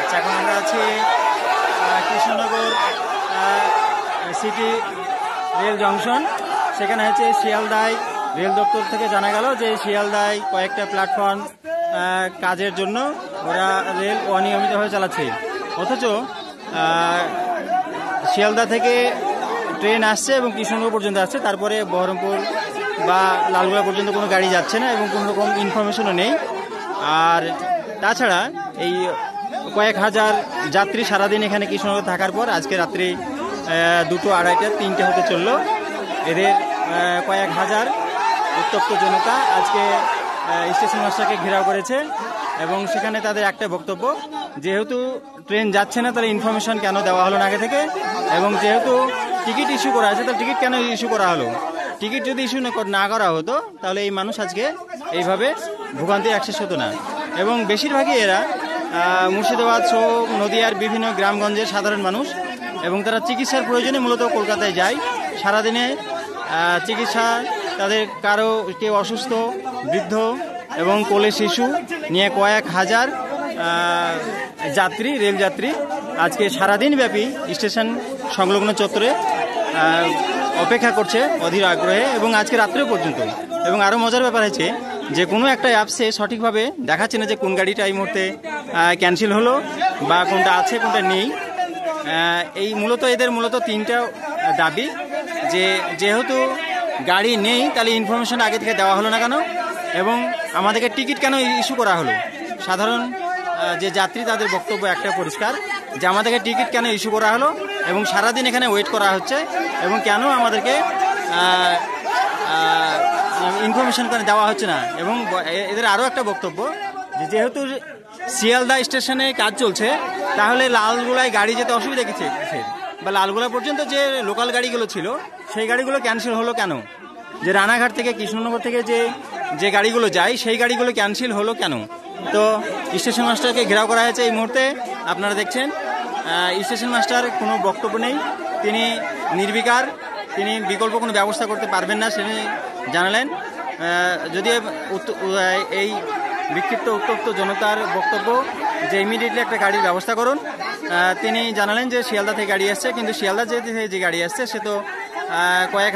আচ্ছা, এখন আমরা আছি কৃষ্ণনগর সিটি রেল জংশন। সেখানে হচ্ছে শিয়ালদায় রেল দপ্তর থেকে জানা গেল যে শিয়ালদায় কয়েকটা প্ল্যাটফর্ম কাজের জন্য ওরা রেল অনিয়মিতভাবে চালাচ্ছে, অথচ শিয়ালদা থেকে ট্রেন আসছে এবং কৃষ্ণনগর পর্যন্ত আসছে, তারপরে বহরমপুর বা লালগোলা পর্যন্ত কোনো গাড়ি যাচ্ছে না এবং কোনো রকম ইনফরমেশনও নেই। আর তাছাড়া এই কয়েক হাজার যাত্রী সারাদিন এখানে কৃষ্ণনগর থাকার পর আজকে রাত্রি 2টো, 2:30, 3টে হতে চলল। এদের কয়েক হাজার উত্তপ্ত জনতা আজকে স্টেশন মাস্টারকে ঘেরাও করেছে এবং সেখানে তাদের একটা বক্তব্য, যেহেতু ট্রেন যাচ্ছে না তাহলে ইনফরমেশন কেন দেওয়া হলো না আগে থেকে, এবং যেহেতু টিকিট ইস্যু করা আছে তাহলে টিকিট কেন ইস্যু করা হলো। টিকিট যদি ইস্যু না করা হতো তাহলে এই মানুষ আজকে এইভাবে ভোগান্তি অ্যাক্সেস হতো না। এবং বেশিরভাগই এরা মুর্শিদাবাদ সহ নদিয়ার বিভিন্ন গ্রামগঞ্জের সাধারণ মানুষ, এবং তারা চিকিৎসার প্রয়োজনে মূলত কলকাতায় যায়। সারাদিনে চিকিৎসা তাদের কারো কেউ অসুস্থ, বৃদ্ধ এবং কোলে শিশু নিয়ে কয়েক হাজার যাত্রী, রেলযাত্রী আজকে সারাদিন ব্যাপী স্টেশন সংলগ্ন চত্বরে অপেক্ষা করছে অধীর আগ্রহে, এবং আজকে রাত্রেও পর্যন্ত। এবং আরও মজার ব্যাপার হচ্ছে যে কোনো একটা অ্যাপসে সঠিকভাবে দেখাচ্ছে না যে কোন গাড়িটা এই মুহূর্তে ক্যান্সেল হলো বা কোনটা আছে কোনটা নেই। এই এদের মূলত 3টা দাবি, যে যেহেতু গাড়ি নেই তাহলে ইনফরমেশন আগে থেকে দেওয়া হলো না কেন, এবং আমাদেরকে টিকিট কেন ইস্যু করা হলো। সাধারণ যে যাত্রী তাদের বক্তব্য একটা পরিষ্কার, যে আমাদেরকে টিকিট কেন ইস্যু করা হলো এবং সারাদিন এখানে ওয়েট করা হচ্ছে, এবং কেন আমাদেরকে ইনফরমেশন করে দেওয়া হচ্ছে না। এবং এদের আরও একটা বক্তব্য, যে যেহেতু শিয়ালদা স্টেশনে কাজ চলছে তাহলে লালগোলায় গাড়ি যেতে অসুবিধা কিছু, বা লালগোলা পর্যন্ত যে লোকাল গাড়িগুলো ছিল সেই গাড়িগুলো ক্যান্সেল হলো কেন, যে রানাঘাট থেকে কৃষ্ণনগর থেকে যে গাড়িগুলো যায় সেই গাড়িগুলো ক্যান্সেল হলো কেন। তো স্টেশন মাস্টারকে ঘেরাও করা হয়েছে এই মুহূর্তে। আপনারা দেখছেন স্টেশন মাস্টার কোনো বক্তব্য নেই, তিনি নির্বিকার, তিনি বিকল্প কোনো ব্যবস্থা করতে পারবেন না সেটা জানালেন। যদিও এই বিক্ষিপ্ত উত্তপ্ত জনতার বক্তব্য যে ইমিডিয়েটলি একটা গাড়ির ব্যবস্থা করুন, তিনি জানালেন যে শিয়ালদা থেকে গাড়ি আসছে, কিন্তু শিয়ালদা যে গাড়ি আসছে সে তো কয়েক